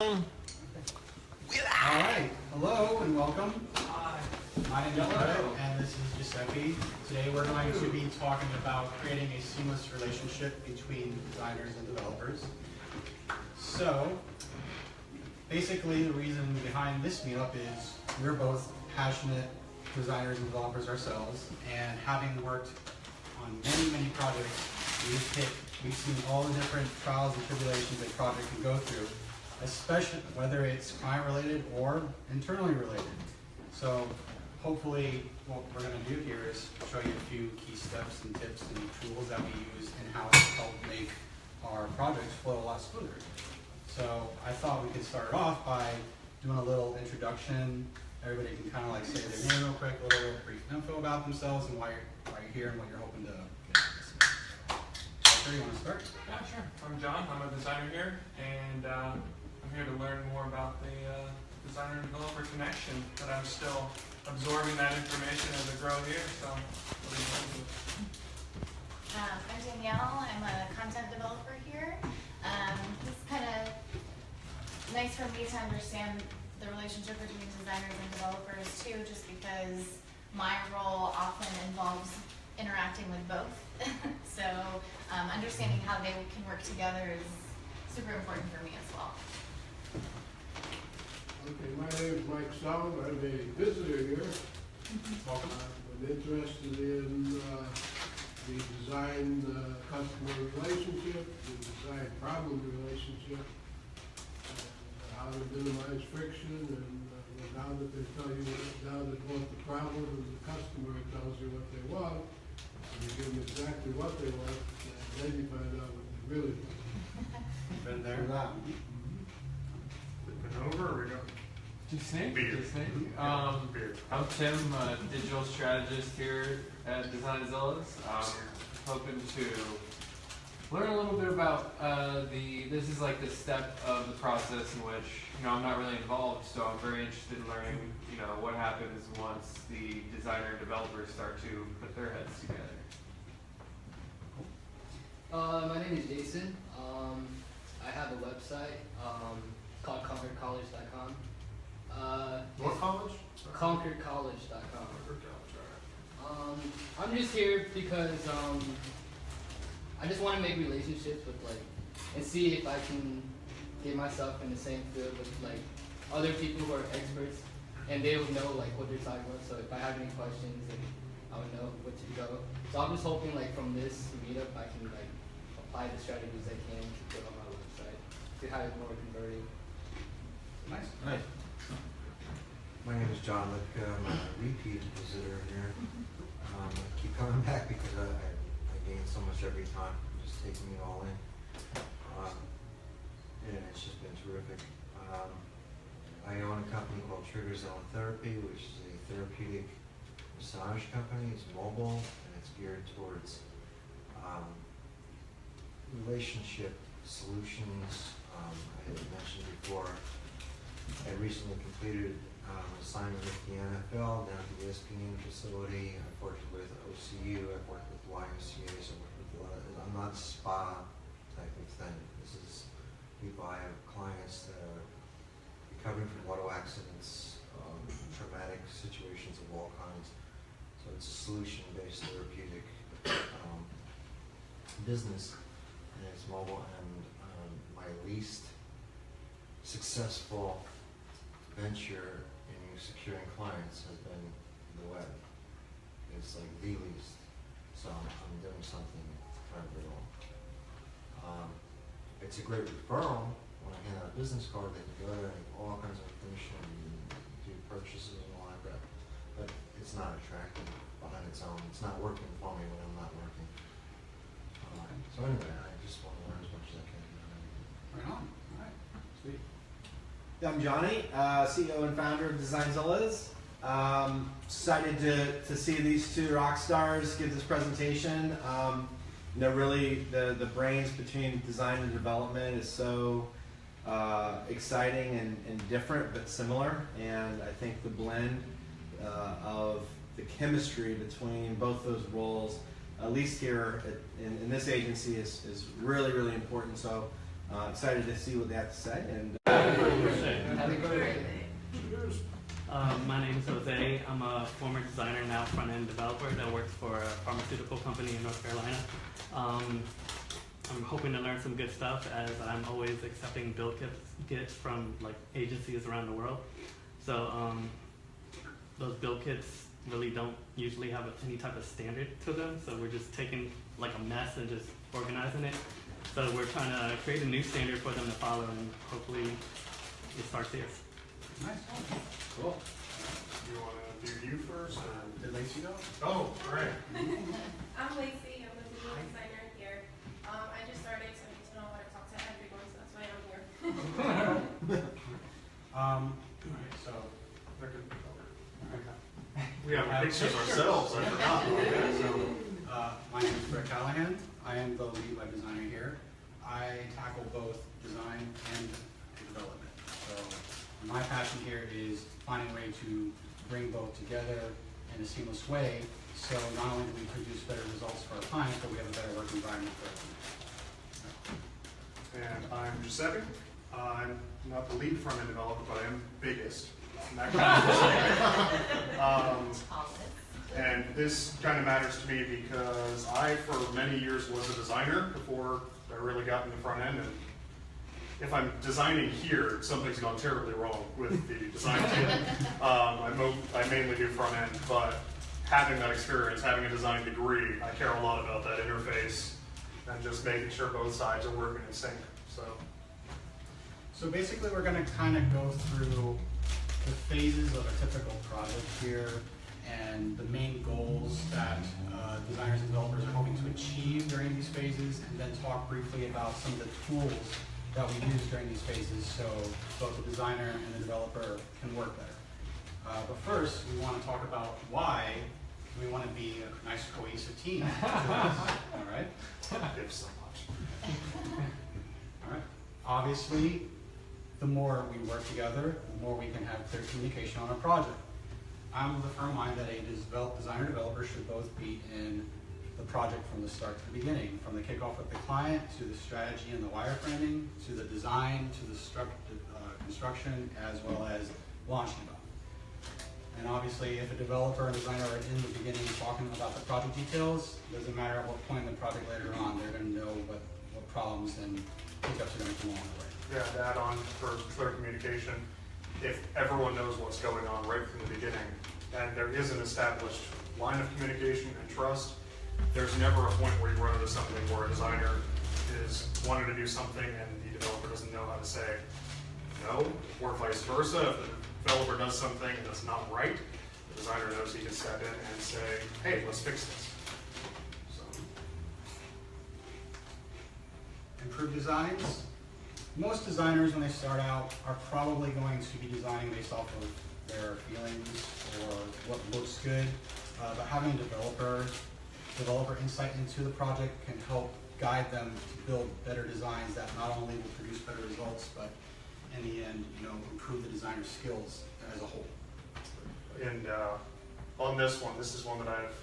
Alright, hello and welcome. Hi. My name is Brett and this is Giuseppe. Today we're going to be talking about creating a seamless relationship between designers and developers. So, basically the reason behind this meetup is we're both passionate designers and developers ourselves, and having worked on many projects, we've seen all the different trials and tribulations a project can go through, especially whether it's client related or internally related. So hopefully what we're going to do here is show you a few key steps and tips and tools that we use in-house to help make our projects flow a lot smoother. So I thought we could start off by doing a little introduction. Everybody can kind of like say their name real quick, a little brief info about themselves and why you're here and what you're hoping to get out of this. So, you want to start? Yeah, sure. I'm John. I'm a designer here, and I'm here to learn more about the designer and developer connection. But I'm still absorbing that information as I grow here. So, I'm Danielle. I'm a content developer here. It's kind of nice for me to understand the relationship between designers and developers too, just because my role often involves interacting with both. So understanding how they can work together is super important for me as well. Okay, my name is Mike Stone. I'm a visitor here. Welcome. I'm interested in the design customer relationship, the design problem relationship, how to minimize friction, and now that they tell you what the problem is, the customer tells you what they want, and you give them exactly what they want, and then you find out what they really want. Been there. Been over, or we go? Beer. I'm Tim, a digital strategist here at Designzilla's. Hoping to learn a little bit about this is like the step of the process in which, I'm not really involved, so I'm very interested in learning, what happens once the designer and developers start to put their heads together. My name is Jason. I have a website called ConcordCollege.com. What college? ConcordCollege.com. I'm just here because I just want to make relationships with and see if I can get myself in the same field with other people who are experts, and they will know what they're talking about. So if I have any questions, I would know what to go. So I'm just hoping from this meetup I can apply the strategies I can to put on my website to have it more converting. Nice. My name is John Litka. I'm a repeat visitor here. I keep coming back because I gain so much every time, just taking it all in. And it's just been terrific. I own a company called Trigger Zone Therapy, which is a therapeutic massage company. It's mobile and it's geared towards relationship solutions. I had mentioned before, I recently completed an assignment with the NFL down at the ESPN facility. I've worked with OCU, I've worked with YMCA's, I've worked with a lot of, I'm not spa type of thing. This is people, I have clients that are recovering from auto accidents, traumatic situations of all kinds. So it's a solution-based therapeutic business, and it's mobile, and my least successful venture in securing clients has been the web. It's the least. So I'm doing something incredibly wrong. It's a great referral. When I hand out a business card, they can go there and all kinds of information and do purchases and all that. But it's not attractive behind its own. It's not working for me when I'm not working. So anyway, I just want to learn as much as I can. Right on. All right. Sweet. I'm Johnny, CEO and founder of Designzilla's. Excited to see these two rock stars give this presentation. Really the brains between design and development is so exciting and different but similar, and I think the blend of the chemistry between both those roles, at least here in this agency, is really important. So excited to see what they have to say. And front-end developer that works for a pharmaceutical company in North Carolina. I'm hoping to learn some good stuff as I'm always accepting build kits from like agencies around the world. So those build kits really don't usually have any type of standard to them. So we're just taking like a mess and just organizing it. So we're trying to create a new standard for them to follow, and hopefully it starts here. Nice. Cool. You want to do you first? Or? Did Lacey go? Oh, right. I'm Lacey. I'm the visual designer here. I just started, so I need to know how to talk to everyone, so that's why I'm here. Alright, so, We have pictures ourselves. I forgot. my name is Brett Callahan. I am the lead web designer here. I tackle both design and development. So my passion here is finding a way to bring both together in a seamless way. So not only do we produce better results for our clients, but we have a better work environment for everyone. And I'm Giuseppe. I'm not the lead front-end developer, but I am biggest. And that kind of and this kind of matters to me because I, for many years, was a designer before I really got into front end. And if I'm designing here, something's gone terribly wrong with the design team. I mainly do front end, but having that experience, having a design degree, I care a lot about that interface and just making sure both sides are working in sync. So basically, we're going to kind of go through the phases of a typical project here and the main goals that designers and developers are hoping to achieve during these phases, and then talk briefly about some of the tools that we use during these phases so both the designer and the developer can work better. But first, we want to talk about why we want to be a nice cohesive team. All right? If so much. All right. Obviously, the more we work together, the more we can have clear communication on a project. I'm of the firm mind that a designer developer should both be in the project from the start to the beginning, from the kickoff with the client, to the strategy and the wireframing, to the design, to the construction, as well as launching it. And obviously, if a developer and designer are in the beginning talking about the project details, it doesn't matter at what point in the project later on, they're going to know what problems and hiccups are going to come along the way. Yeah, to add on for clear communication, if everyone knows what's going on right from the beginning, and there is an established line of communication and trust, there's never a point where you run into something where a designer is wanting to do something and the developer doesn't know how to say no, or vice versa. If the developer does something and it's not right, the designer knows he can step in and say, hey, let's fix this. So. Improve designs. Most designers, when they start out, are probably going to be designing based off of their feelings or what looks good. But having a developer insight into the project can help guide them to build better designs that not only will produce better results, but in the end, improve the designer's skills as a whole. And on this one, this is one that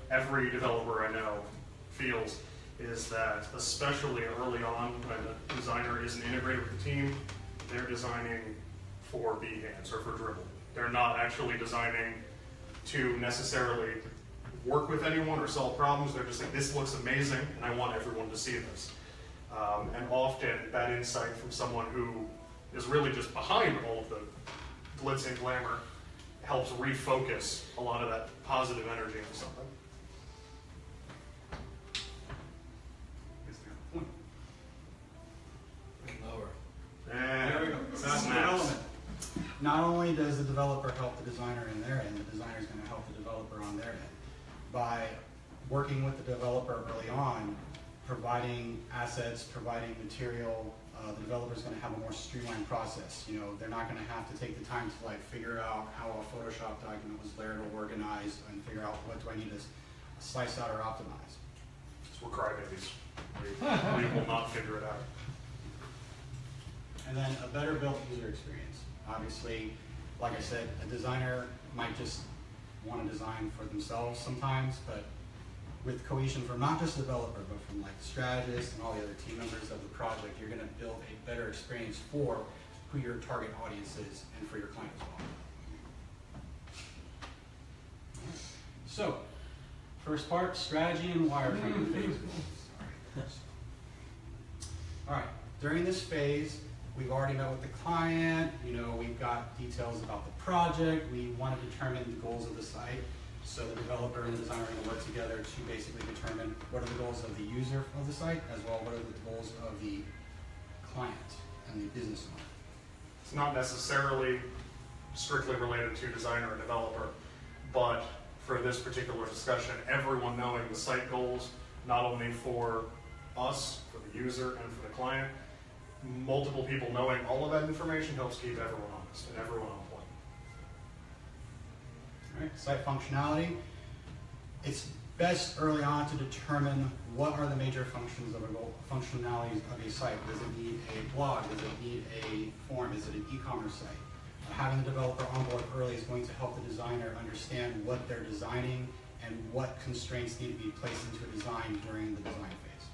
every developer I know feels is that, especially early on when the designer isn't integrated with the team, they're designing for behands or for dribble. They're not actually designing to necessarily work with anyone or solve problems. They're just like, this looks amazing and I want everyone to see this. And often that insight from someone who is really just behind all of the glitz and glamour helps refocus a lot of that positive energy into something. There we go. That's development. Not only does the developer help the designer in their end, the designer is going to help the developer on their end. By working with the developer early on, providing assets, providing material, the developer is going to have a more streamlined process. They're not going to have to take the time to figure out how a Photoshop document was layered or organized and figure out what do I need to slice out or optimize. So we're crybabies. We will not figure it out. And then a better built user experience. Obviously, like I said, a designer might just want to design for themselves sometimes, but with cohesion from not just the developer, but from the strategist and all the other team members of the project, you're going to build a better experience for who your target audience is and for your client as well. So, first part, strategy and wireframing phase. All right, during this phase, we've already met with the client, we've got details about the project, we want to determine the goals of the site. So the developer and the designer are going to work together to basically determine what are the goals of the user of the site, as well as what are the goals of the client and the business owner. It's not necessarily strictly related to designer or developer, but for this particular discussion, everyone knowing the site goals, not only for us, for the user, and for the client, multiple people knowing all of that information helps keep everyone honest and everyone on point. All right, site functionality. It's best early on to determine what are the major functions of functionalities of a site. Does it need a blog? Does it need a form? Is it an e-commerce site? Having the developer on board early is going to help the designer understand what they're designing and what constraints need to be placed into a design during the design phase.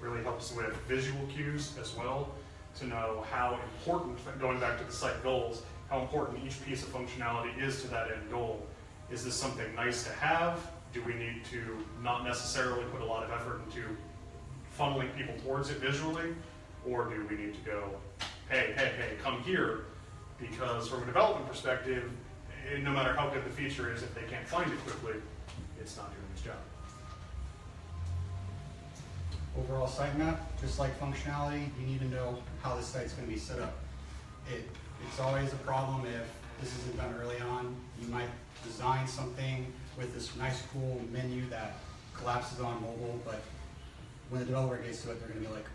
Really helps with visual cues as well, to know how important, going back to the site goals, how important each piece of functionality is to that end goal. Is this something nice to have? Do we need to not necessarily put a lot of effort into funneling people towards it visually? Or do we need to go, hey, come here? Because from a development perspective, no matter how good the feature is, if they can't find it quickly, it's not doing its job. Overall site map, just like functionality, you need to know how the site's going to be set up. It's always a problem if this isn't done early on. You might design something with this nice cool menu that collapses on mobile, but when the developer gets to it, they're going to be like,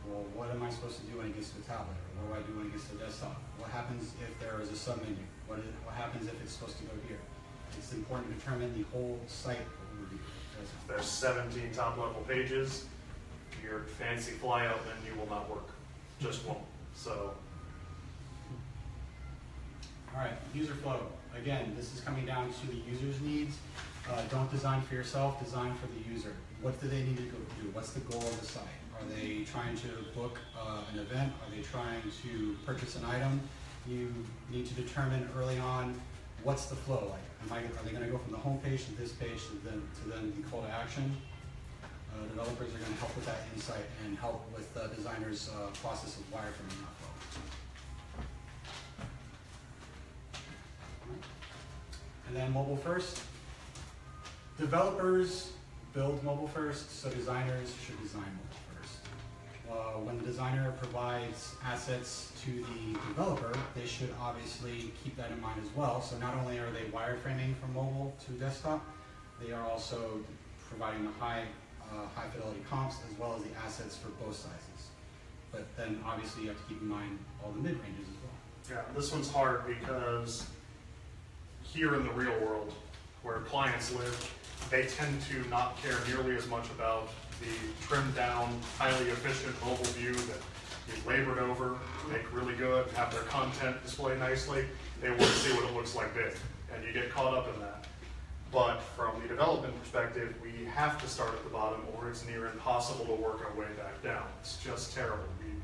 well, what am I supposed to do when it gets to the tablet? Or what do I do when it gets to the desktop? What happens if there is a sub-menu? What happens if it's supposed to go here? It's important to determine the whole site overview. There's 17 top-level pages. Your fancy flyout menu will not work. Just won't. So. All right, user flow. Again, this is coming down to the user's needs. Don't design for yourself, design for the user. What do they need to go do? What's the goal of the site? Are they trying to book an event? Are they trying to purchase an item? You need to determine early on what's the flow like. Are they going to go from the home page to this page to then the call to action? Developers are going to help with that insight and help with the designer's process of wireframing that flow. And then mobile first. Developers build mobile first, so designers should design mobile first. When the designer provides assets to the developer, they should obviously keep that in mind as well. So not only are they wireframing from mobile to desktop, they are also providing the high fidelity comps as well as the assets for both sizes. But then obviously you have to keep in mind all the mid-ranges as well. Yeah, this one's hard because here in the real world, where clients live, they tend to not care nearly as much about the trimmed down, highly efficient mobile view that you've labored over, make really good, have their content display nicely. They want to see what it looks like big, and you get caught up in that. But from the development perspective, we have to start at the bottom or it's near impossible to work our way back down. It's just terrible. We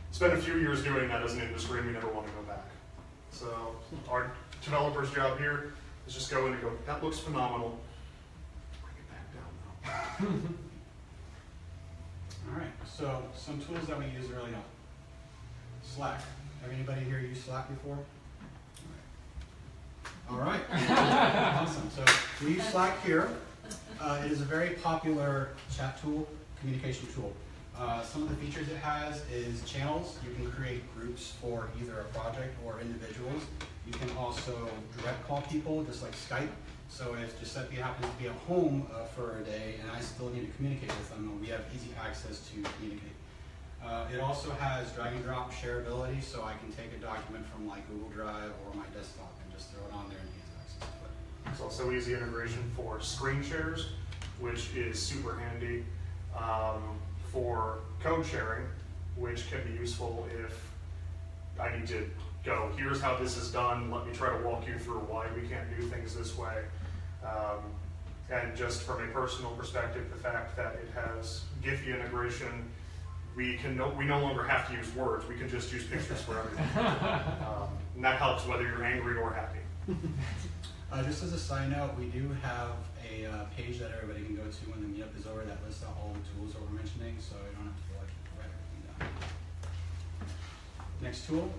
spent a few years doing that as an industry and we never want to go back. So our developer's job here is just go in and go, that looks phenomenal. Bring it back down now. All right, so some tools that we use early on. Slack. Have anybody here used Slack before? All right. Awesome. So we use Slack here. It is a very popular chat tool, communication tool. Some of the features it has is channels. You can create groups for either a project or individuals. You can also direct call people, just like Skype. So if Giuseppe happens to be at home for a day and I still need to communicate with them, we have easy access to communicate. It also has drag and drop shareability, so I can take a document from like Google Drive or my desktop and just throw it on there and use access to it. There's also easy integration for screen shares, which is super handy for code sharing, which can be useful if I need to go, here's how this is done, let me try to walk you through why we can't do things this way. And just from a personal perspective, the fact that it has Giphy integration, we no longer have to use words, we can just use pictures for everything. And that helps whether you're angry or happy. Just as a side note, we do have a page that everybody can go to when the meetup is over that lists out all the tools that we're mentioning, so you don't have to feel like you write everything down. Next tool,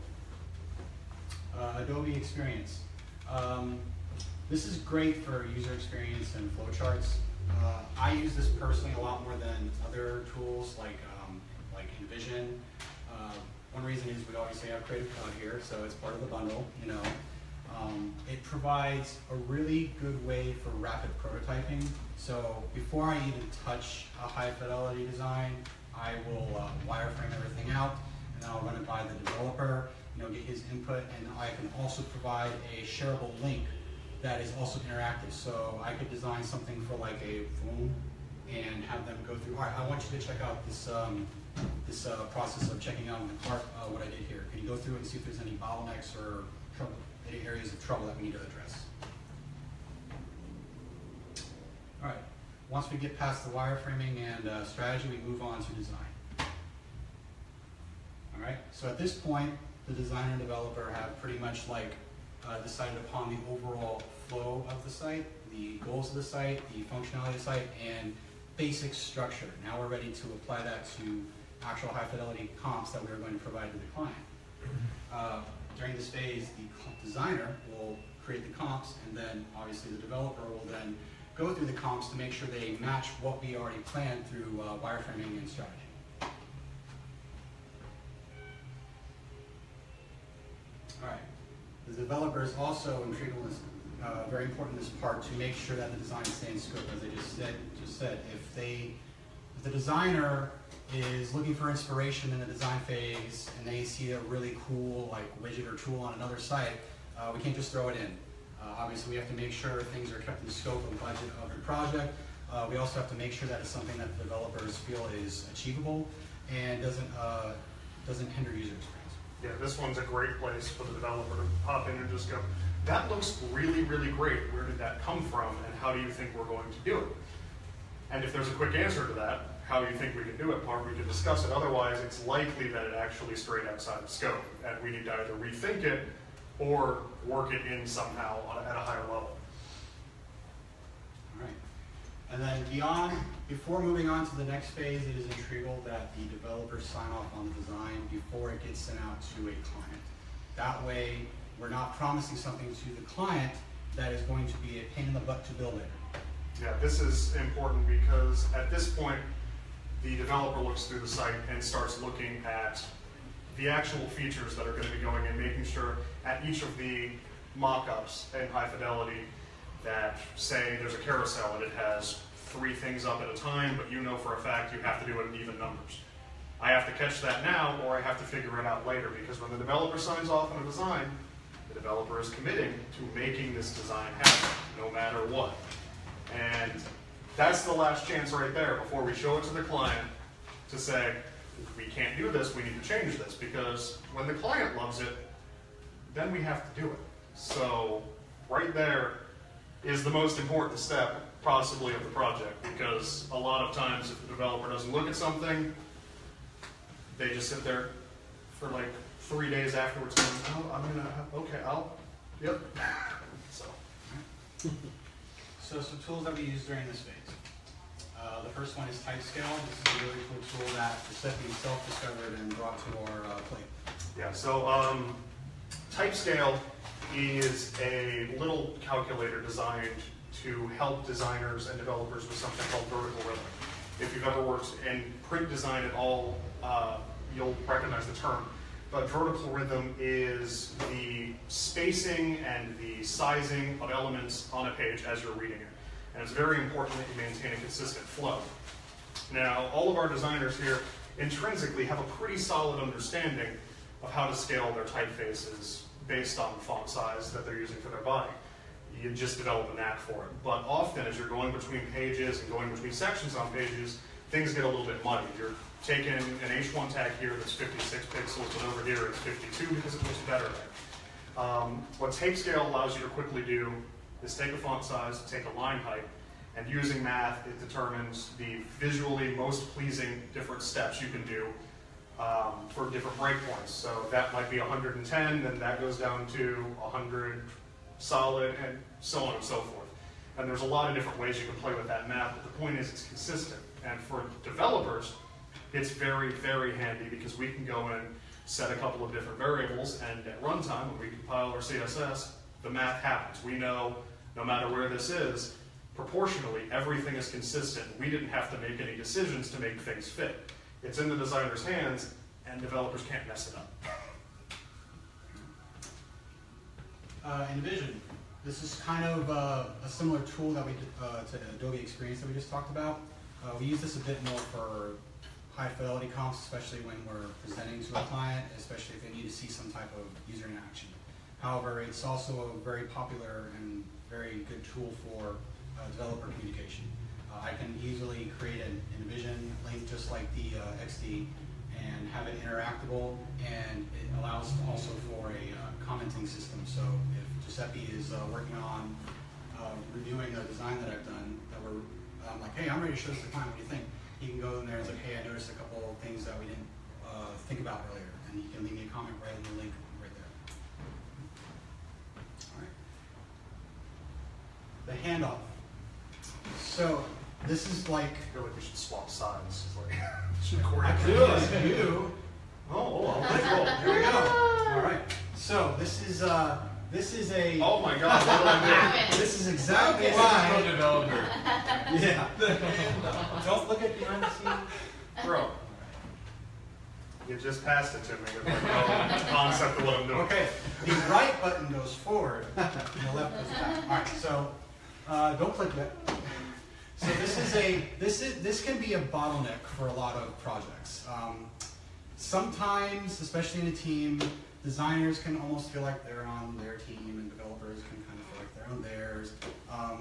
Adobe Experience. This is great for user experience and flowcharts. I use this personally a lot more than other tools like InVision. One reason is we obviously have Creative Cloud here, so it's part of the bundle, you know. It provides a really good way for rapid prototyping. So before I even touch a high fidelity design, I will wireframe everything out, and then I'll run it by the developer, you know, get his input, and I can also provide a shareable link that is also interactive. So I could design something for like a phone and have them go through, all right, I want you to check out this process of checking out in the cart what I did here. Can you go through and see if there's any bottlenecks or trouble, any areas of trouble that we need to address? All right, once we get past the wireframing and strategy, we move on to design. All right, so at this point, the designer and developer have pretty much like decided upon the overall flow of the site, the goals of the site, the functionality of the site, and basic structure. Now we're ready to apply that to actual high fidelity comps that we are going to provide to the client. During this phase, the designer will create the comps, and then obviously the developer will then go through the comps to make sure they match what we already planned through wireframing and strategy. All right. The developer is also integral, very important in this part, to make sure that the design stays in scope, as I just said. If the designer is looking for inspiration in the design phase and they see a really cool like widget or tool on another site, we can't just throw it in. Obviously, we have to make sure things are kept in the scope and budget of the project. We also have to make sure that it's something that the developers feel is achievable and doesn't hinder user experience. Yeah, this one's a great place for the developer to pop in and just go, that looks really, really great. Where did that come from, and how do you think we're going to do it? And if there's a quick answer to that, how you think we can do it part, we can discuss it. Otherwise, it's likely that it actually strayed outside of scope, and we need to either rethink it or work it in somehow at a higher level. All right. And then before moving on to the next phase, it is integral that the developers sign off on the design before it gets sent out to a client. That way, we're not promising something to the client that is going to be a pain in the butt to build later. Yeah, this is important because at this point, the developer looks through the site and starts looking at the actual features that are going to be going in, making sure at each of the mock-ups in high fidelity that say there's a carousel and it has 3 things up at a time, but you know for a fact you have to do it in even numbers. I have to catch that now, or I have to figure it out later, because when the developer signs off on a design, the developer is committing to making this design happen, no matter what. And that's the last chance right there before we show it to the client to say, we can't do this, we need to change this, because when the client loves it, then we have to do it. So right there is the most important step possibly of the project, because a lot of times if the developer doesn't look at something, they just sit there for like 3 days afterwards going, oh, yep. So some tools that we use during this phase. The first one is Typescale. This is a really cool tool that Giuseppe himself discovered and brought to our plate. Yeah, so Typescale is a little calculator designed to help designers and developers with something called vertical rhythm. If you've ever worked in print design at all, you'll recognize the term. But vertical rhythm is the spacing and the sizing of elements on a page as you're reading it. And it's very important that you maintain a consistent flow. Now, all of our designers here intrinsically have a pretty solid understanding of how to scale their typefaces based on the font size that they're using for their body. You just develop a knack for it. But often, as you're going between pages and going between sections on pages, things get a little bit muddy. You're taking an H1 tag here that's 56 pixels, but over here it's 52 because it looks better there. What Typescale allows you to quickly do is take a font size, take a line height, and using math, it determines the visually most pleasing different steps you can do for different breakpoints. So that might be 110, then that goes down to 100 solid, and so on and so forth. And there's a lot of different ways you can play with that math, but the point is it's consistent. And for developers, it's very, very handy because we can go in, set a couple of different variables, and at runtime, when we compile our CSS, the math happens. We know no matter where this is, proportionally, everything is consistent. We didn't have to make any decisions to make things fit. It's in the designer's hands, and developers can't mess it up. Envision. This is kind of a similar tool that we did to Adobe Experience that we just talked about. We use this a bit more for high fidelity comps, especially when we're presenting to a client, especially if they need to see some type of user interaction. However, it's also a very popular and very good tool for developer communication. I can easily create an Envision link just like the XD and have it interactable, and it allows also for a commenting system. So if Giuseppe is working on reviewing a design that I've done, I'm like, hey, I'm ready to show this to the client, what do you think? He can go in there and say, hey, I noticed a couple of things that we didn't think about earlier, and he can leave me a comment right in the link right there. All right. The handoff. So this is like, I feel like we should swap sides. Like, I could do it. You. Oh, Here we go. All right. So this is a. oh my God! What did I do? This is exactly Pro why. developer. Yeah. Don't look at behind the scenes. Bro, you just passed it to me with like no concept of what I'm doing. Okay. The right button goes forward, and the left goes back. All right. So don't click that. So this can be a bottleneck for a lot of projects. Sometimes, especially in a team, designers can almost feel like they're on their team, and developers can kind of feel like they're on theirs.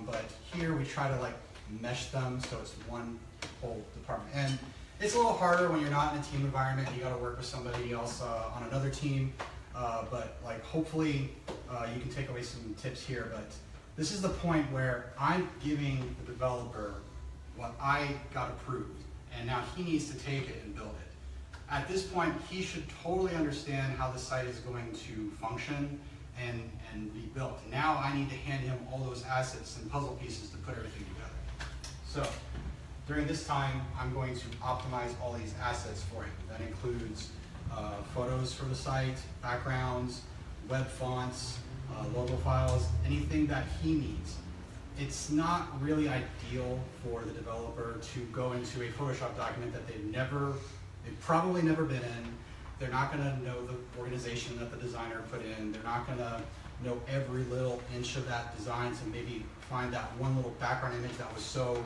But here we try to like mesh them so it's one whole department. And it's a little harder when you're not in a team environment. You got to work with somebody else on another team. But like hopefully you can take away some tips here. But this is the point where I'm giving the developer what I got approved, and now he needs to take it and build it. At this point, he should totally understand how the site is going to function and be built. Now I need to hand him all those assets and puzzle pieces to put everything together. So during this time, I'm going to optimize all these assets for him. That includes photos for the site, backgrounds, web fonts, logo files, anything that he needs. It's not really ideal for the developer to go into a Photoshop document that they've probably never been in. They're not going to know the organization that the designer put in. They're not going to know every little inch of that design to maybe find that one little background image that was so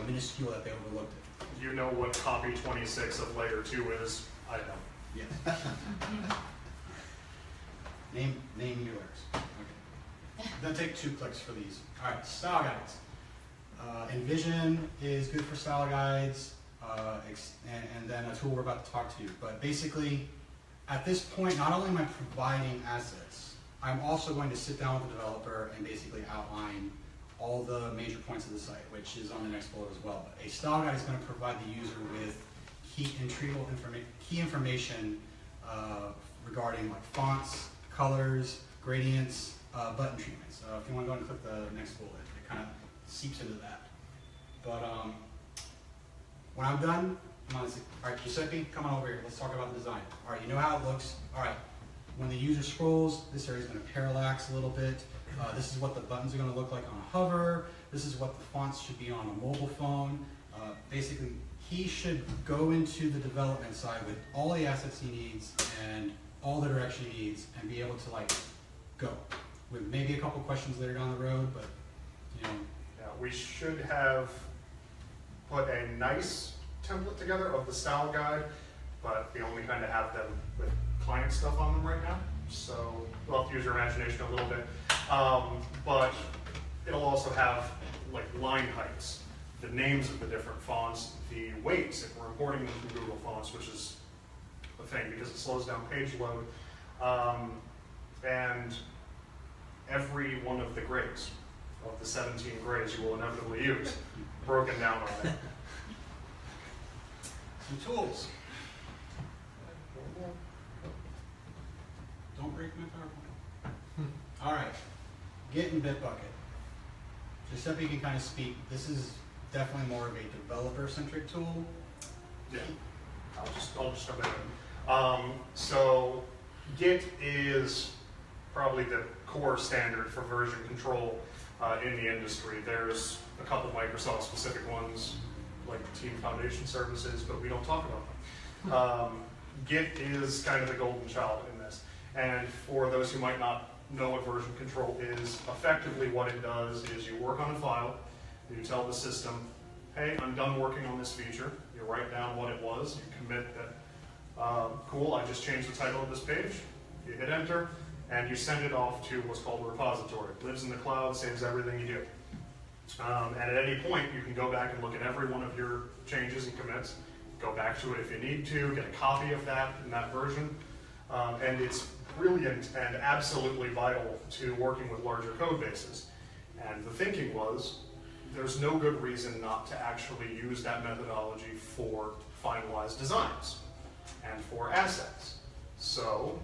minuscule that they overlooked it. You know what copy 26 of layer 2 is? I don't. Yes. Name yours. Okay. Then take 2 clicks for these. All right, style guides. Envision is good for style guides, and then a tool we're about to talk to you. But basically, at this point, not only am I providing assets, I'm also going to sit down with the developer and basically outline all the major points of the site, which is on the next bullet as well. But a style guide is going to provide the user with key information regarding like fonts, colors, gradients, button treatments. If you want to go and click the next bullet, it kind of seeps into that. But when I'm done, I'm on. All right, Giuseppe, come on over here. Let's talk about the design. All right, you know how it looks. All right, when the user scrolls, this area is going to parallax a little bit. This is what the buttons are going to look like on a hover. This is what the fonts should be on a mobile phone. Basically, he should go into the development side with all the assets he needs and all the direction he needs, and be able to like go with maybe a couple questions later down the road. But you know, Yeah, we should have put a nice template together of the style guide, but we only kind of have them with client stuff on them right now. So we'll have to use your imagination a little bit. But it'll also have like line heights, the names of the different fonts, the weights if we're importing them from Google Fonts, which is a thing because it slows down page load, and every one of the grades of the 17 grades you will inevitably use, broken down on it. some tools. Don't break my PowerPoint. All right. Git and Bitbucket. Giuseppe can kind of speak. This is definitely more of a developer-centric tool. Yeah, I'll just jump in. So Git is probably the core standard for version control in the industry. There's a couple Microsoft-specific ones, like Team Foundation Services, but we don't talk about them. Git is kind of the golden child in this. And for those who might not know what version control is, effectively what it does is you work on a file, you tell the system, hey, I'm done working on this feature. You write down what it was, you commit that, cool, I just changed the title of this page, you hit enter, and you send it off to what's called a repository. It lives in the cloud, saves everything you do. And at any point, you can go back and look at every one of your changes and commits, go back to it if you need to, get a copy of that in that version, and it's brilliant and absolutely vital to working with larger code bases. And the thinking was, there's no good reason not to actually use that methodology for finalized designs and for assets. So,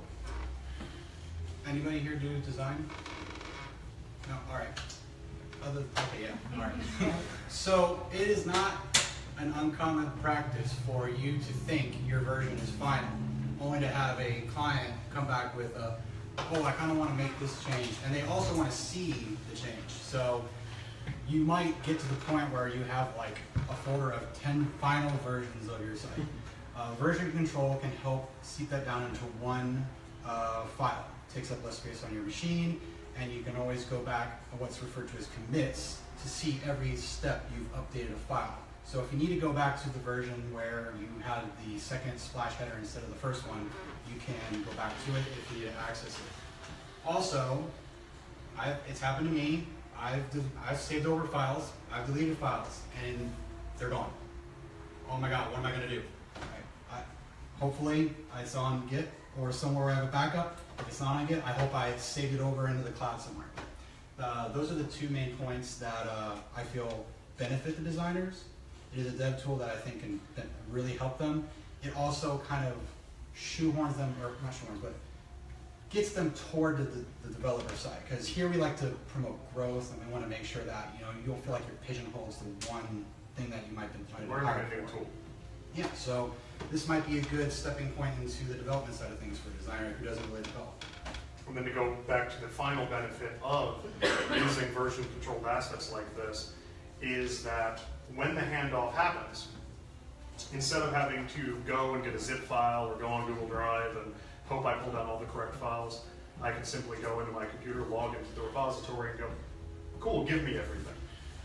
anybody here do design? No, all right. Okay, yeah, all right. So it is not an uncommon practice for you to think your version is final, only to have a client come back with a, oh, I kind of want to make this change, and they also want to see the change. So you might get to the point where you have like a folder of 10 final versions of your site. Version control can help seep that down into one file. It takes up less space on your machine, and you can always go back to what's referred to as commits to see every step you've updated a file. So if you need to go back to the version where you had the second splash header instead of the first one, you can go back to it if you need to access it. Also, it's happened to me. I've saved over files, I've deleted files, and they're gone. Oh my God, what am I going to do? Hopefully it's on Git or somewhere where I have a backup. If it's not on Git, I hope I saved it over into the cloud somewhere. Those are the two main points that I feel benefit the designers. It is a dev tool that I think can really help them. It also kind of shoehorns them, or not shoehorns, but gets them toward the developer side. Because here we like to promote growth, and we want to make sure that you don't feel like you're pigeonholed to one thing that you might be hired for. Yeah, so this might be a good stepping point into the development side of things for a designer who doesn't really develop. And then to go back to the final benefit of using version controlled assets like this is that when the handoff happens, instead of having to go and get a zip file or go on Google Drive and hope I pull down all the correct files, I can simply go into my computer, log into the repository and go, cool, give me everything.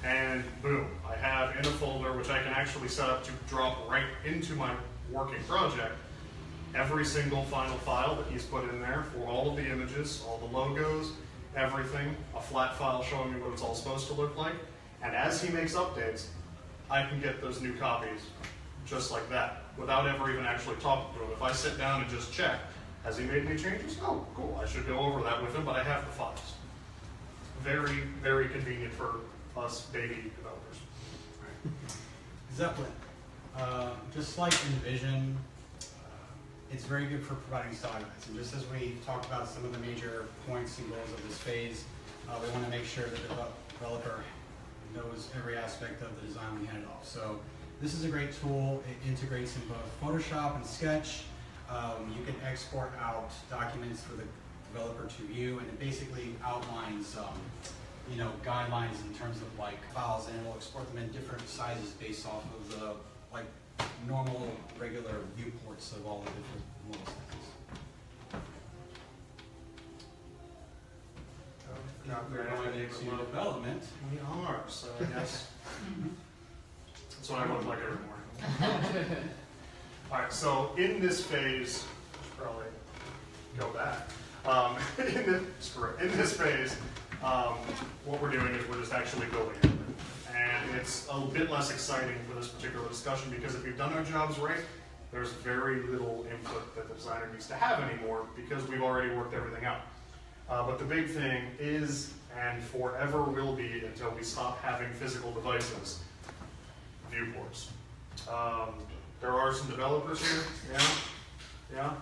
And boom, I have in a folder, which I can actually set up to drop right into my working project, every single final file that he's put in there for all of the images, all the logos, everything, a flat file showing me what it's all supposed to look like. And as he makes updates, I can get those new copies just like that, without ever even actually talking to him. If I sit down and just check, has he made any changes? Oh, cool, I should go over that with him, but I have the files. Very, very convenient for us baby developers. Zeppelin, just like InVision, it's very good for providing style guides. And just as we talked about some of the major points and goals of this phase, we want to make sure that the developer knows every aspect of the design when we hand it off. So this is a great tool. It integrates in both Photoshop and Sketch. You can export out documents for the developer to view, and it basically outlines guidelines in terms of like files, and it'll export them in different sizes based off of the normal, regular viewports of all the different model sizes. We're going into development. We are, so I guess that's what I look like every morning. All right, so in this phase, probably go back. In this phase, what we're doing is we're just actually building it. And it's a bit less exciting for this particular discussion because if we've done our jobs right, there's very little input that the designer needs to have anymore because we've already worked everything out. But the big thing is, and forever will be until we stop having physical devices, viewports. There are some developers here, yeah.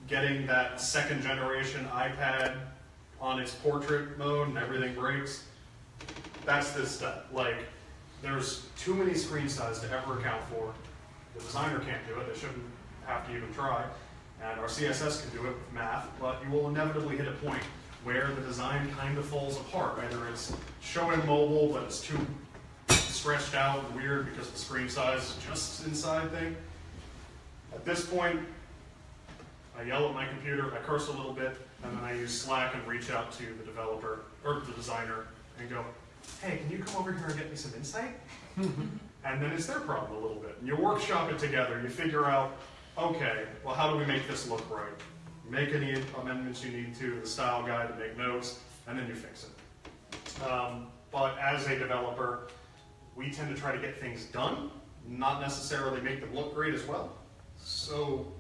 Getting that second generation iPad on its portrait mode and everything breaks, that's this step. Like, there's too many screen sizes to ever account for. The designer can't do it, they shouldn't have to even try. And our CSS can do it with math, but you will inevitably hit a point where the design kind of falls apart. Either it's showing mobile, but it's too stretched out and weird because the screen size is just inside thing. At this point, I yell at my computer, I curse a little bit, and then I use Slack and reach out to the developer, or the designer, and go, hey, can you come over here and get me some insight? And then it's their problem a little bit. And you workshop it together, you figure out, okay, well, how do we make this look right? Make any amendments you need to the style guide to make notes, and then you fix it. But as a developer, we tend to try to get things done, not necessarily make them look great as well. So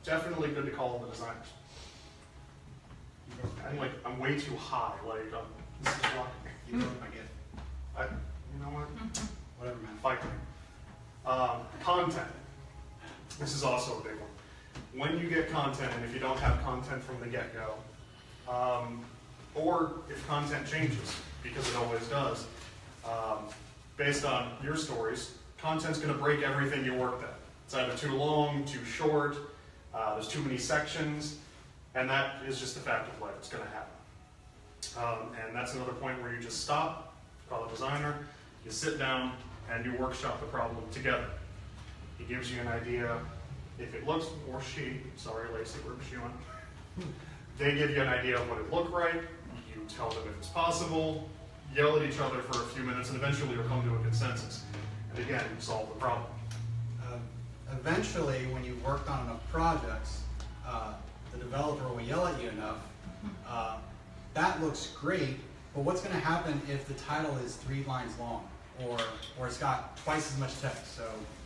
definitely good to call on the designers. I'm way too high. This is blocking me. You broke my gift. You know what? Whatever, man. Fight me. Content. This is also a big one. When you get content, and if you don't have content from the get-go, or if content changes, because it always does, based on your stories, content's going to break everything you worked at. It's either too long, too short, there's too many sections, and that is just the fact of life. It's going to happen. And that's another point where you just stop, call a designer, you sit down, and you workshop the problem together. He gives you an idea. If it looks, or she, sorry Lacey, where's she on? They give you an idea of what it looked like, you tell them if it's possible, yell at each other for a few minutes, and eventually you'll come to a consensus. And again, you solve the problem. Eventually, when you've worked on enough projects, the developer will yell at you enough. That looks great, but what's going to happen if the title is 3 lines long, or it's got twice as much text? So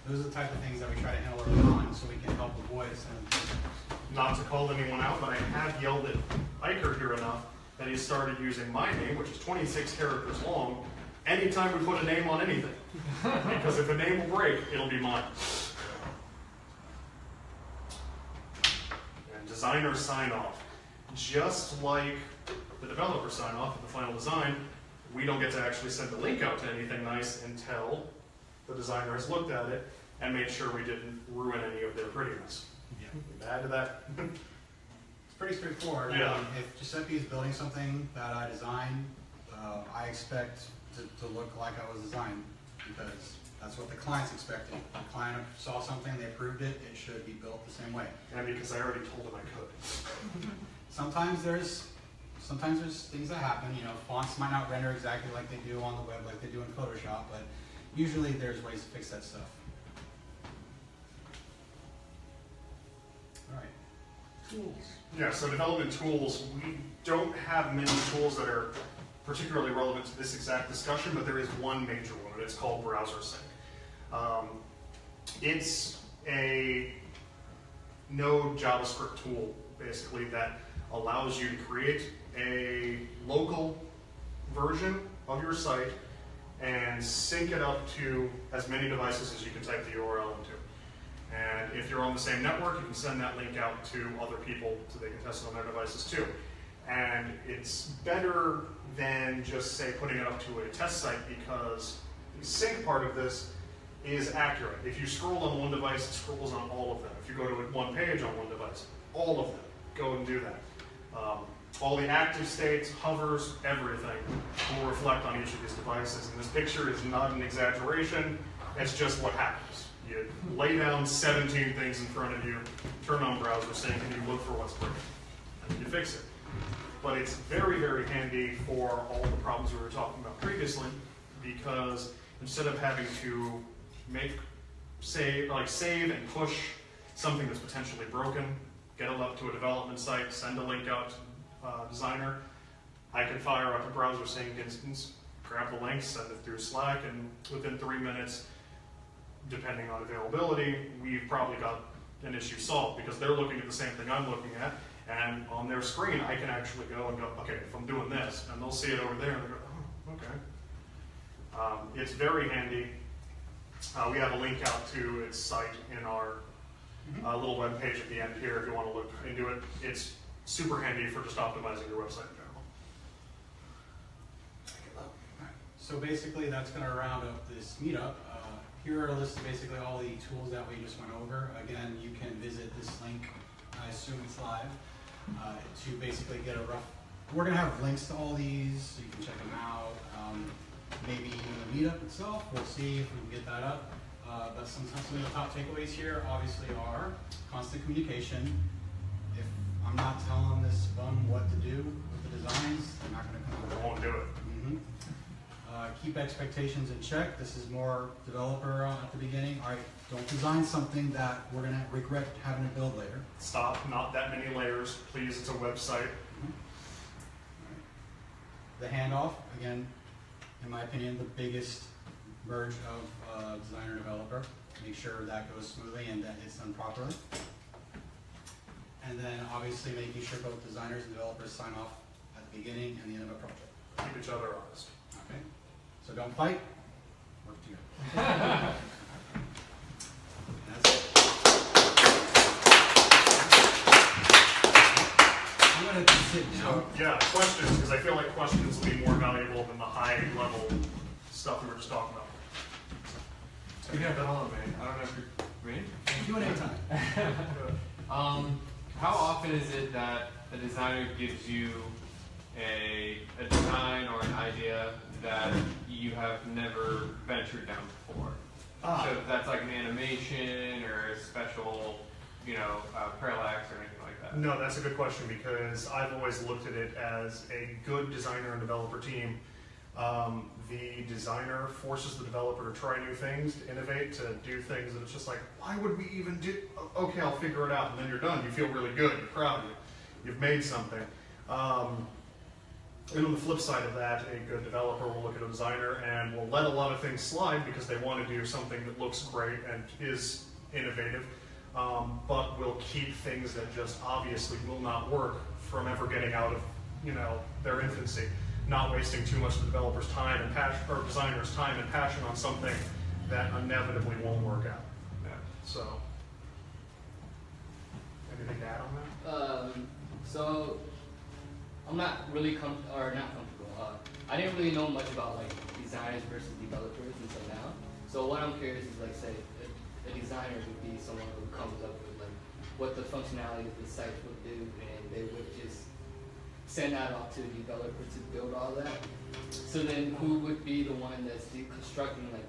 those are the type of things that we try to handle early on, so we can help avoid some. Not to call anyone out, but I have yelled at Iker here enough that he started using my name, which is 26 characters long, anytime we put a name on anything. Because if a name will break, it'll be mine. And designer sign off. Just like the developer sign off at the final design, we don't get to actually send the link out to anything nice until the designer has looked at it and made sure we didn't ruin any of their prettiness. Yeah. Add to that. It's pretty straightforward. Yeah. If Giuseppe is building something that I designed, I expect to look like I was designed, because that's what the client's expecting. The client saw something, they approved it, it should be built the same way. And because I already told them I could. Sometimes there's things that happen. You know, fonts might not render exactly like they do on the web, like they do in Photoshop, but usually there's ways to fix that stuff. All right. Tools. Yeah, so development tools, we don't have many tools that are particularly relevant to this exact discussion, but there is one major one, and it's called browser sync. It's a Node JavaScript tool, basically, that allows you to create a local version of your site and sync it up to as many devices as you can type the URL into. And if you're on the same network, you can send that link out to other people so they can test it on their devices too. And it's better than just, say, putting it up to a test site, because the sync part of this is accurate. If you scroll on one device, it scrolls on all of them. If you go to one page on one device, all of them go and do that. All the active states, hovers, everything will reflect on each of these devices. And this picture is not an exaggeration, it's just what happens. You lay down 17 things in front of you, turn on browser sync, and you look for what's broken, and you fix it. But it's very, very handy for all the problems we were talking about previously, because instead of having to save and push something that's potentially broken, get it up to a development site, send a link out to designer, I can fire up a browser sync instance, grab the link, send it through Slack, and within 3 minutes, depending on availability, we've probably got an issue solved, because they're looking at the same thing I'm looking at, and on their screen I can actually go and go, okay, if I'm doing this, and they'll see it over there, and they go, oh, okay. It's very handy. We have a link out to its site in our little web page at the end here if you want to look into it. It's super handy for just optimizing your website in general. So basically that's going to round up this meetup. Here are a list of basically all the tools that we just went over. Again, you can visit this link, I assume it's live, to basically get a rough, we're going to have links to all these so you can check them out. Maybe in the meetup itself, we'll see if we can get that up. But some of the top takeaways here obviously are constant communication. If I'm not telling this bum what to do with the designs, they're not going to come I won't do it. Keep expectations in check. This is more developer at the beginning. All right, don't design something that we're going to regret having to build later. Stop, not that many layers. Please, it's a website. The handoff, again, in my opinion, the biggest merge of designer and developer. Make sure that goes smoothly and that it's done properly. And then obviously making sure both designers and developers sign off at the beginning and the end of a project. Keep each other honest. Okay? So don't fight, work together. That's it. I'm going to sit down. Yeah, questions, because I feel like questions will be more valuable than the high level stuff we were just talking about. You have that on, man. I don't know if you're me. Q&A time. How often is it that a designer gives you a design or an idea that you have never ventured down before? So if that's like an animation or a special, parallax or anything like that. No, that's a good question because I've always looked at it as a good designer and developer team. The designer forces the developer to try new things, to innovate, to do things that it's just like, why would we even do, okay, I'll figure it out, and then you're done. You feel really good, you're proud of you. You've made something. And on the flip side of that, a good developer will look at a designer and will let a lot of things slide because they want to do something that looks great and is innovative, but will keep things that just obviously will not work from ever getting out of, their infancy. Not wasting too much of the developer's time and passion, or designer's time and passion on something that inevitably won't work out. Yeah. So, anything to add on that? So I'm not really not comfortable. I didn't really know much about like designers versus developers until now. So what I'm curious is like, say, a designer would be someone who comes up with like what the functionality of the site would do, and they would just send that off to the developer to build all that. So then who would be the one that's constructing like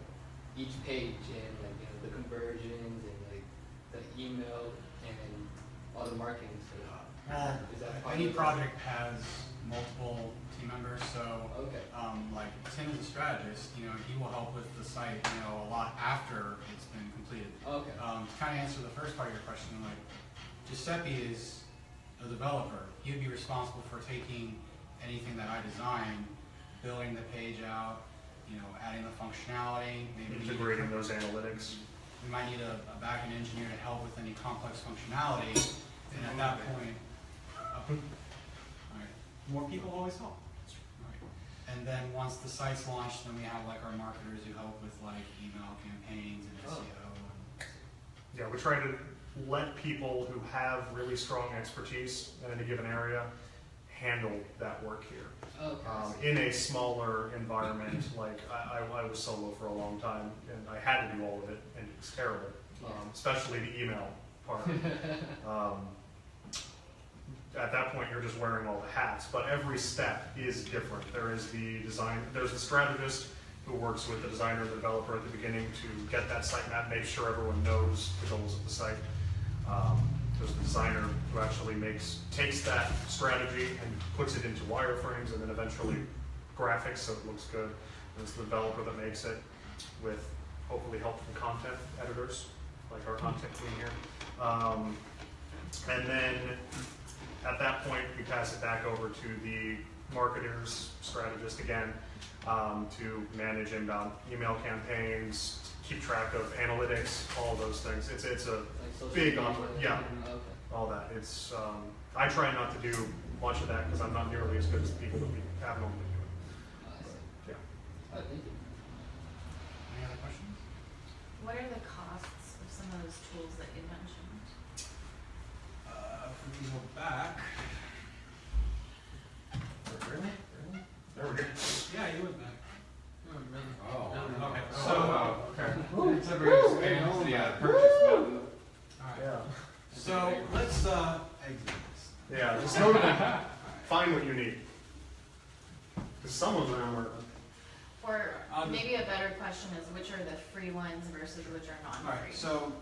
each page and like the conversions and like the email and all the marketing stuff? Well, Is that part any of it? project has multiple team members, so Okay. like Tim is a strategist, he will help with the site, a lot after it's been completed. Okay. To kind of answer the first part of your question, like Giuseppe is a developer. He'd be responsible for taking anything that I design, building the page out, adding the functionality, maybe Integrating those analytics. we might need a backend engineer to help with any complex functionality, and at that point, alright, more people always help. Alright. And then once the site's launched, then we have like our marketers who help with like email campaigns and SEO. Yeah, we try to let people who have really strong expertise in any given area handle that work here. Okay. In a smaller environment, like I was solo for a long time, and I had to do all of it, and it was terrible, especially the email part. At that point, you're just wearing all the hats, but every step is different. There's the strategist who works with the designer, the developer at the beginning to get that site map, make sure everyone knows the goals of the site. There's the designer who actually takes that strategy and puts it into wireframes and then eventually graphics so it looks good. There's the developer that makes it with hopefully help from content editors, like our content team here. And then at that point, we pass it back over to the marketers, strategist again, to manage inbound email campaigns, keep track of analytics, all those things. It's a Like big social operation, media. yeah, Okay. all that. It's I try not to do much of that because I'm not nearly as good as the people that we have normally do it. I see. Yeah. Thank you. Any other questions? What are the costs of some of those tools that you mentioned? If we go back. Really? There we go. Yeah, you went back. find what you need. Because some of them are. Or maybe a better question is which are the free ones versus which are non-free? Alright, so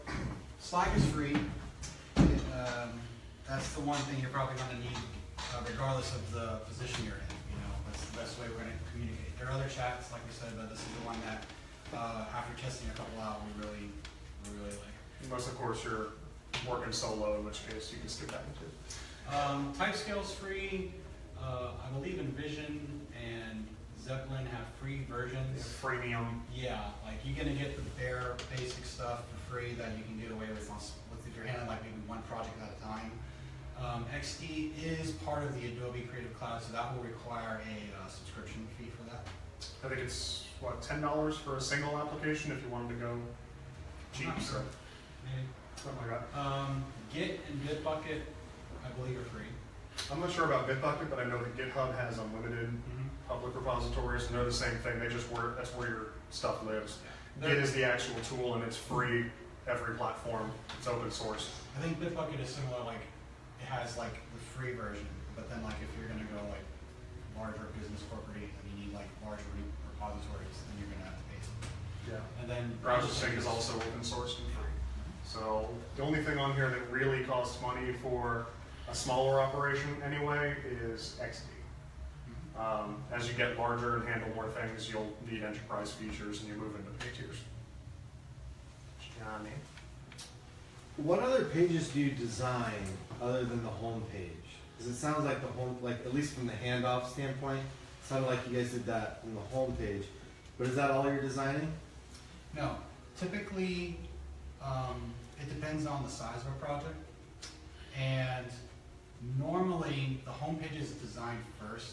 Slack is free. That's the one thing you're probably going to need regardless of the position you're in. You know, that's the best way we're going to communicate. There are other chats, like we said, but this is the one that after testing a couple out, we really like. Unless, of course, you're working solo, in which case you can skip that into. Typescale's free. I believe Envision and Zeppelin have free versions. Freemium. Yeah, like you're gonna get the bare basic stuff for free that you can get away with if you're handling like maybe one project at a time. XD is part of the Adobe Creative Cloud, so that will require a subscription fee for that. I think it's, what, $10 for a single application if you wanted to go cheap. I'm not sure. Maybe. Something like that. Git and Bitbucket, I believe, are free. I'm not sure about Bitbucket, but I know that GitHub has unlimited public repositories, and they're the same thing. They just work, that's where your stuff lives. Git is the actual tool, and it's free every platform. It's open source. I think Bitbucket is similar, like it has like the free version, but then like if you're gonna go like larger business corporate and you need like larger repositories, then you're gonna have to pay something. Yeah. And then Browser Sync is also open source and free. So the only thing on here that really costs money for a smaller operation anyway is XD. As you get larger and handle more things, you'll need enterprise features and you move into pay tiers. Johnny. What other pages do you design other than the home page? Because it sounds like the home, like at least from the handoff standpoint, it sounded like you guys did that from the home page. But is that all you're designing? No, typically it depends on the size of a project, and normally the home page is designed first,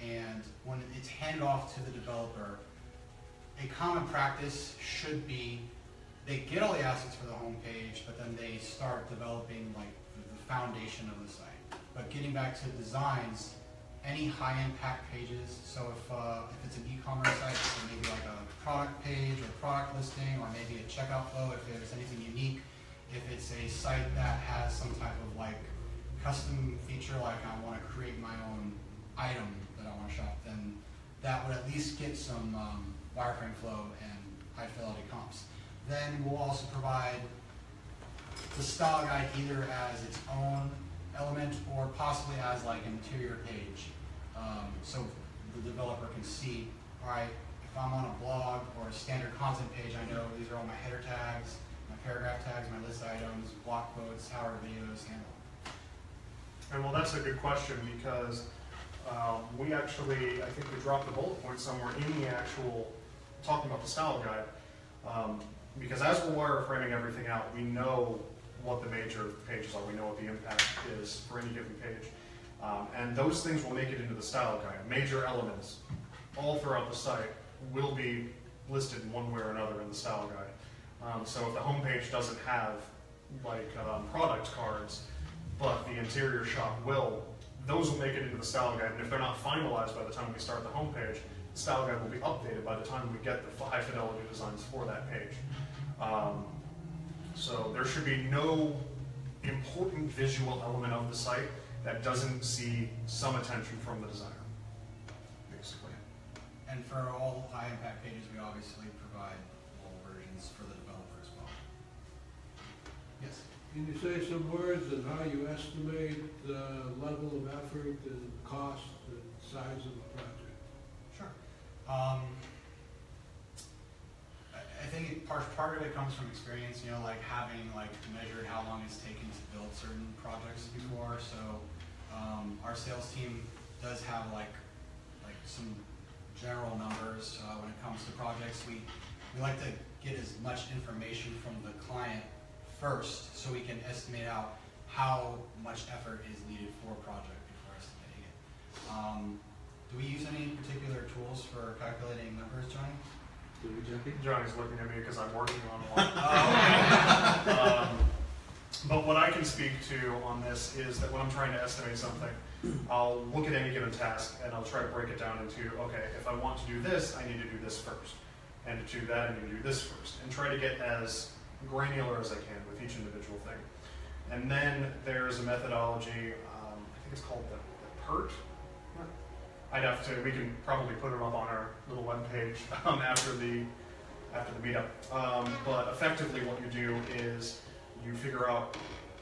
and when it's handed off to the developer, a common practice should be they get all the assets for the home page, but then they start developing like the foundation of the site. But getting back to designs, any high impact pages, so if it's an e-commerce site, so maybe like a product page or product listing, or maybe a checkout flow, if there's anything unique, if it's a site that has some type of like custom feature, like I want to create my own item that I want to shop, then that would at least get some wireframe flow and high fidelity comps. Then we'll also provide the style guide either as its own element or possibly as like an interior page. So the developer can see, all right, if I'm on a blog or a standard content page, I know these are all my header tags, my paragraph tags, my list items, block quotes, how our videos handle. And well, that's a good question because we actually, I think we dropped the bullet point somewhere in the actual, talking about the style guide. Because as we're wireframing everything out, we know what the major pages are. We know what the impact is for any given page. And those things will make it into the style guide. Major elements all throughout the site will be listed in one way or another in the style guide. So if the homepage doesn't have like product cards, but the interior shop will, those will make it into the style guide. And if they're not finalized by the time we start the homepage, the style guide will be updated by the time we get the high fidelity designs for that page. So there should be no important visual element of the site that doesn't see some attention from the designer, basically. And for all high impact pages, we obviously provide full versions for the developer as well. Yes? Can you say some words on how you estimate the level of effort and cost and size of the project? Sure. I think part of it comes from experience, you know, like having like measured how long it's taken to build certain projects before. So our sales team does have like some general numbers when it comes to projects. We like to get as much information from the client first so we can estimate out how much effort is needed for a project before estimating it. Do we use any particular tools for calculating numbers, Johnny? Johnny's looking at me because I'm working on one. But what I can speak to on this is that when I'm trying to estimate something, I'll look at any given task and I'll try to break it down into, okay, if I want to do this, I need to do this first. And to do that, I need to do this first. And try to get as granular as I can with each individual thing. And then there's a methodology, I think it's called the PERT we can probably put it up on our little webpage after the meetup. But effectively what you do is you figure out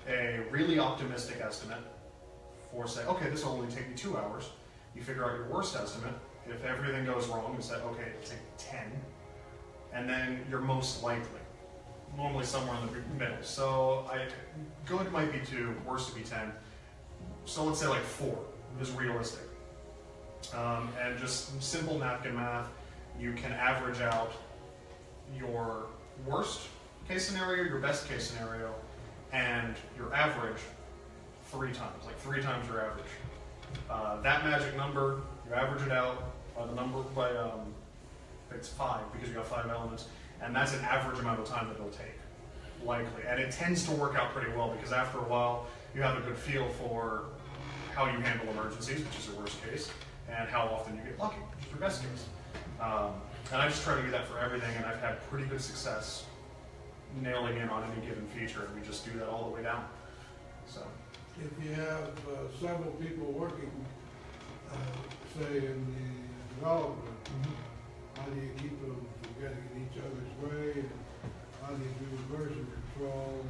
a really optimistic estimate for, say, okay, this will only take me 2 hours. You figure out your worst estimate. If everything goes wrong, you say, okay, it'll take 10. And then you're most likely, normally somewhere in the middle. So good might be 2, worst would be 10. So let's say like 4 is realistic. And just simple napkin math, you can average out your worst case scenario, your best case scenario, and your average 3 times, like 3 times your average. That magic number, you average it out by the number, it's 5 because you got 5 elements, and that's an average amount of time that it'll take, likely. And it tends to work out pretty well because after a while, you have a good feel for how you handle emergencies, which is your worst case, and how often you get lucky, which is your best case. And I just try to do that for everything, and I've had pretty good success nailing in on any given feature, and we just do that all the way down. So, if you have several people working, say in the development, how do you keep them from getting in each other's way, and how do you do version control of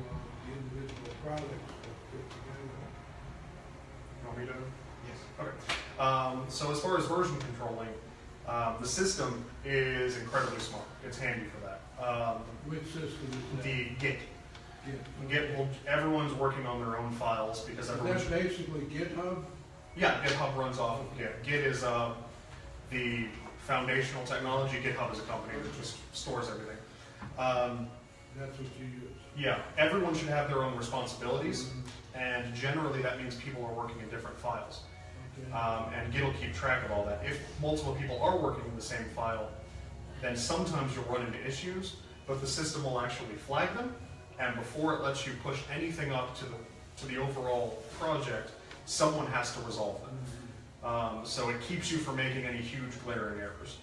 the individual products that fit together? You want me to? Yes. Okay. So as far as version controlling, the system is incredibly smart. It's handy for that. Which system is that? The Git. Git. Everyone's working on their own files because everyone's... Is that basically GitHub? Yeah, GitHub runs off of Git. Git is the foundational technology. GitHub is a company that just stores everything. That's what you use? Yeah, everyone should have their own responsibilities, and generally that means people are working in different files. And Git will keep track of all that. If multiple people are working in the same file, then sometimes you'll run into issues, but the system will actually flag them, and before it lets you push anything up to the overall project, someone has to resolve them. So it keeps you from making any huge glaring errors.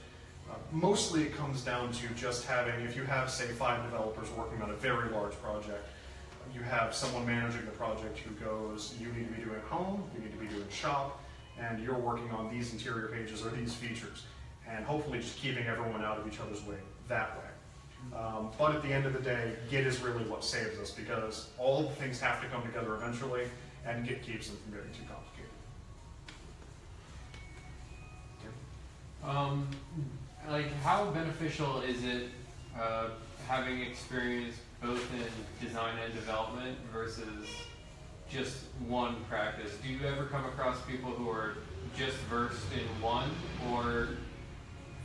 Mostly it comes down to just having, if you have, say, 5 developers working on a very large project, you have someone managing the project who goes, you need to be doing home, you need to be doing shop, and you're working on these interior pages or these features, and hopefully just keeping everyone out of each other's way that way. But at the end of the day, Git is really what saves us because all the things have to come together eventually, and Git keeps them from getting too complicated. Like, how beneficial is it having experience both in design and development versus just one practice? Do you ever come across people who are just versed in one, or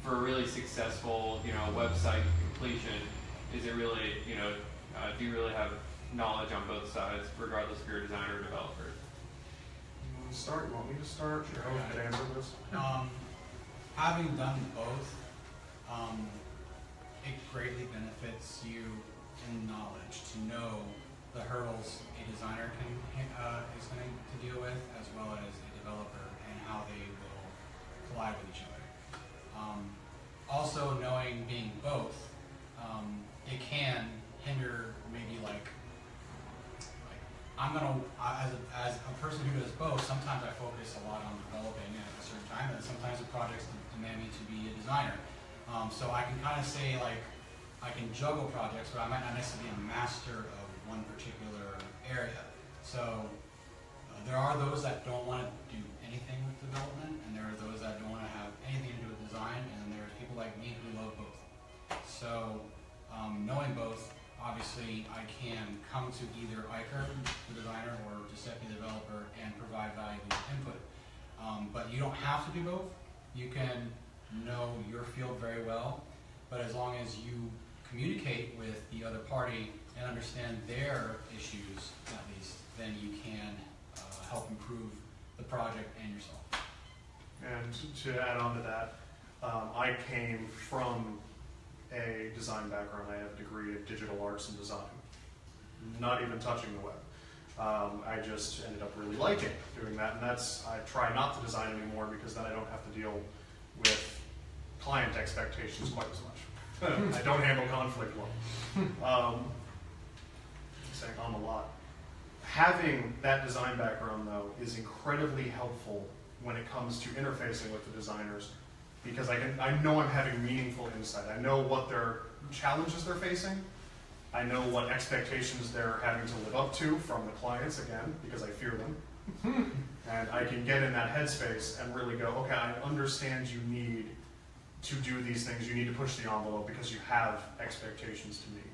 for a really successful, website completion, is it really, do you really have knowledge on both sides, regardless if you're a designer or developer? You want to start? You want me to start? Sure, I could answer this. Having done both, it greatly benefits you in knowledge to know the hurdles a designer is going to deal with, as well as a developer, and how they will collide with each other. Also, knowing being both, it can hinder maybe as a person who does both, sometimes I focus a lot on developing at a certain time, and sometimes the projects demand me to be a designer. So I can kind of say I can juggle projects, but I might not necessarily be a master of one particular area. So there are those that don't want to do anything with development, and there are those that don't want to have anything to do with design, and there's people like me who love both. So knowing both, obviously I can come to either Iker, the designer, or Giuseppe, the developer, and provide valuable input. But you don't have to do both. You can know your field very well, but as long as you communicate with the other party and understand their issues, at least, then you can help improve the project and yourself. And to add on to that, I came from a design background. I have a degree in digital arts and design, not even touching the web. I just ended up really liking doing that, and I try not to design anymore because then I don't have to deal with client expectations quite as much. I don't handle conflict well. Saying a lot. Having that design background, though, is incredibly helpful when it comes to interfacing with the designers, because I know I'm having meaningful insight. I know what their challenges they're facing. I know what expectations they're having to live up to from the clients, again, because I fear them. And I can get in that headspace and really go, okay, I understand you need to do these things. You need to push the envelope because you have expectations to meet.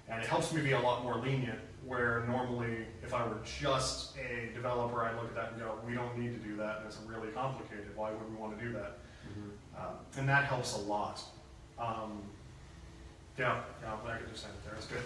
And it helps me be a lot more lenient, where normally if I were just a developer, I'd look at that and go, we don't need to do that, and it's really complicated. Why would we want to do that? And that helps a lot. Yeah, I could just end it there. It's good.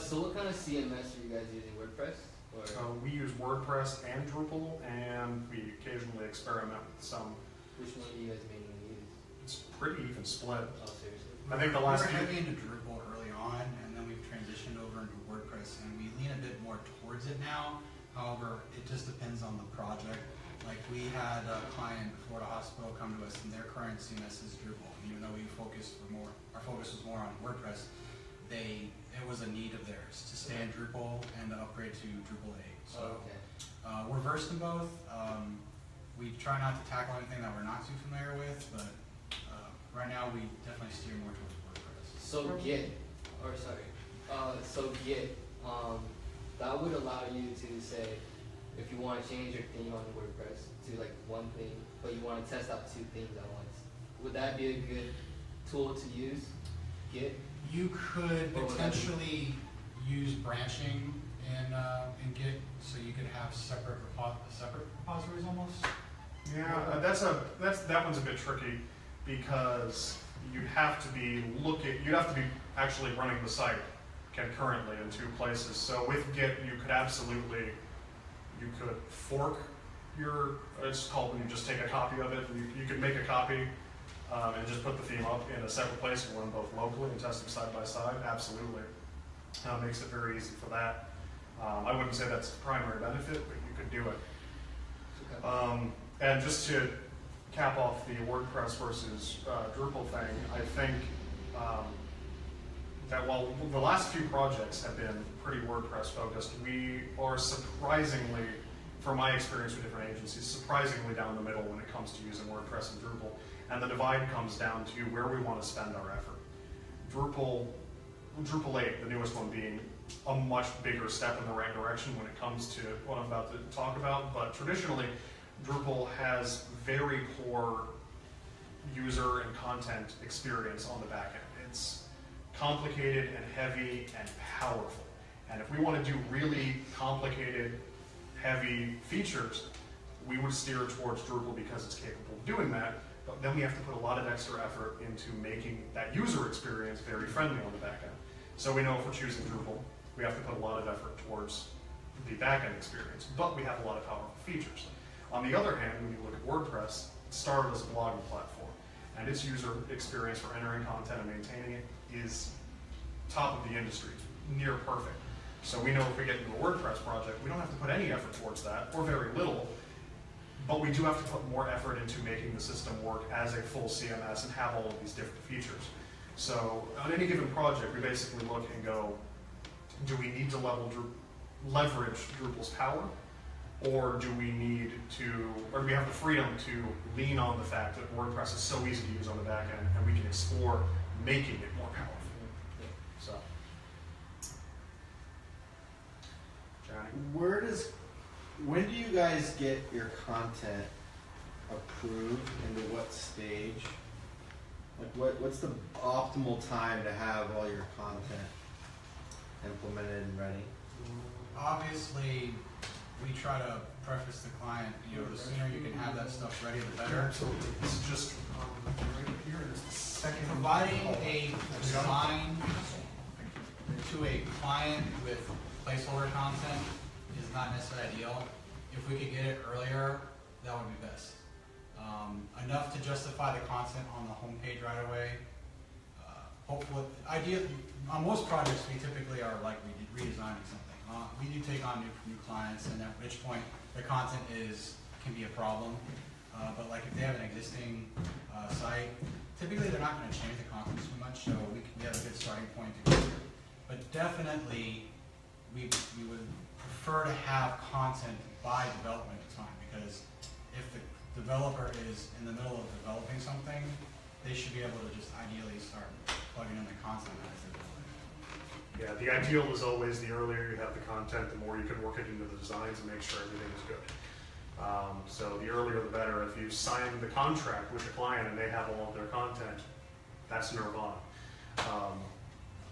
So what kind of CMS are you guys using? WordPress? Or We use WordPress and Drupal, and we occasionally experiment with some. which one do you guys mainly use? It's pretty even split. Oh, seriously? I think the We last were few. heavy into Drupal early on, and then we've transitioned over into WordPress, and we lean a bit more towards it now. However, it just depends on the project. Like we had a client, Florida Hospital, come to us, and their current CMS is Drupal. And even though our focus was more on WordPress, it was a need of theirs to stay in Drupal and to upgrade to Drupal 8. So okay. we're versed in both. We try not to tackle anything that we're not too familiar with, but right now we definitely steer more towards WordPress. So Git, that would allow you to say, if you want to change your theme on WordPress to like one thing, but you want to test out two things at once, would that be a good tool to use, Git? You could potentially use branching in Git, so you could have separate repositories almost. Yeah, that one's a bit tricky, because you'd have to be actually running the site concurrently in two places. So with Git, you could fork it's called when you just take a copy of it. You could make a copy and just put the theme up in a separate place and run both locally and test them side by side. Absolutely. Makes it very easy for that. I wouldn't say that's the primary benefit, but you could do it. Okay. And just to cap off the WordPress versus Drupal thing, I think that while the last few projects have been pretty WordPress focused, we are surprisingly, from my experience with different agencies, surprisingly down the middle when it comes to using WordPress and Drupal. And the divide comes down to where we want to spend our effort. Drupal 8, the newest one, being a much bigger step in the right direction when it comes to what I'm about to talk about, but traditionally, Drupal has very poor user and content experience on the back end. It's complicated and heavy and powerful. And if we want to do really complicated, heavy features, we would steer towards Drupal because it's capable of doing that. But then we have to put a lot of extra effort into making that user experience very friendly on the back end. So we know if we're choosing Drupal, we have to put a lot of effort towards the back end experience, but we have a lot of powerful features. On the other hand, when you look at WordPress, it started as a blogging platform, and its user experience for entering content and maintaining it is top of the industry, near perfect. So we know if we get into a WordPress project, we don't have to put any effort towards that, or very little, but we do have to put more effort into making the system work as a full CMS and have all of these different features. So on any given project, we basically look and go, do we need to leverage Drupal's power? Or do we need to, or do we have the freedom to lean on the fact that WordPress is so easy to use on the back end and we can explore making it more powerful? So, Johnny? When do you guys get your content approved, and to what stage? Like what's the optimal time to have all your content implemented and ready? Obviously, we try to preface the client, the sooner you can have that stuff ready, the better. Absolutely. This is just right up here. It's the second. Providing a design to a client with placeholder content is not necessarily ideal. If we could get it earlier, that would be best. Enough to justify the content on the homepage right away. Hopefully, on most projects, we typically are like redesigning something. We do take on new clients, and at which point the content can be a problem. But like if they have an existing site, typically they're not going to change the content too much, so we have a good starting point to go through. But definitely, we would prefer to have content by development time, because if the developer is in the middle of developing something, they should be able to just ideally start plugging in the content as they're building. Yeah, the ideal is always the earlier you have the content, the more you can work it into the designs and make sure everything is good. So the earlier the better. If you sign the contract with the client and they have all of their content, that's nirvana.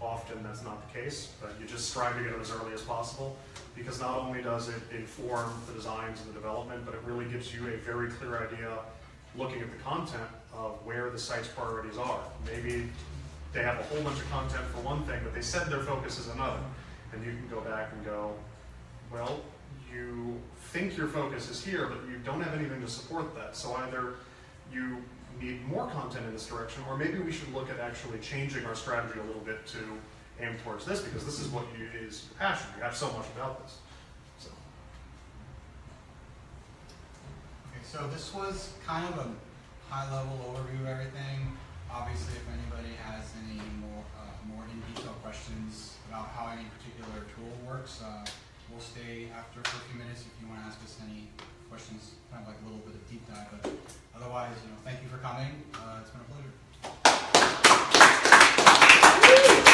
Often that's not the case, but you just strive to get it as early as possible, because not only does it inform the designs and the development, but it really gives you a very clear idea, looking at the content, of where the site's priorities are. Maybe they have a whole bunch of content for one thing, but they said their focus is another. And you can go back and go, well, you think your focus is here, but you don't have anything to support that. So either you need more content in this direction, or maybe we should look at actually changing our strategy a little bit to aim towards this, because this is what is your passion. You have so much about this. So. Okay, so this was kind of a high-level overview of everything. Obviously, if anybody has any more in-detail questions about how any particular tool works, we'll stay after for a few minutes if you want to ask us any questions, kind of like a little bit of deep dive. But otherwise, thank you for coming. It's been a pleasure.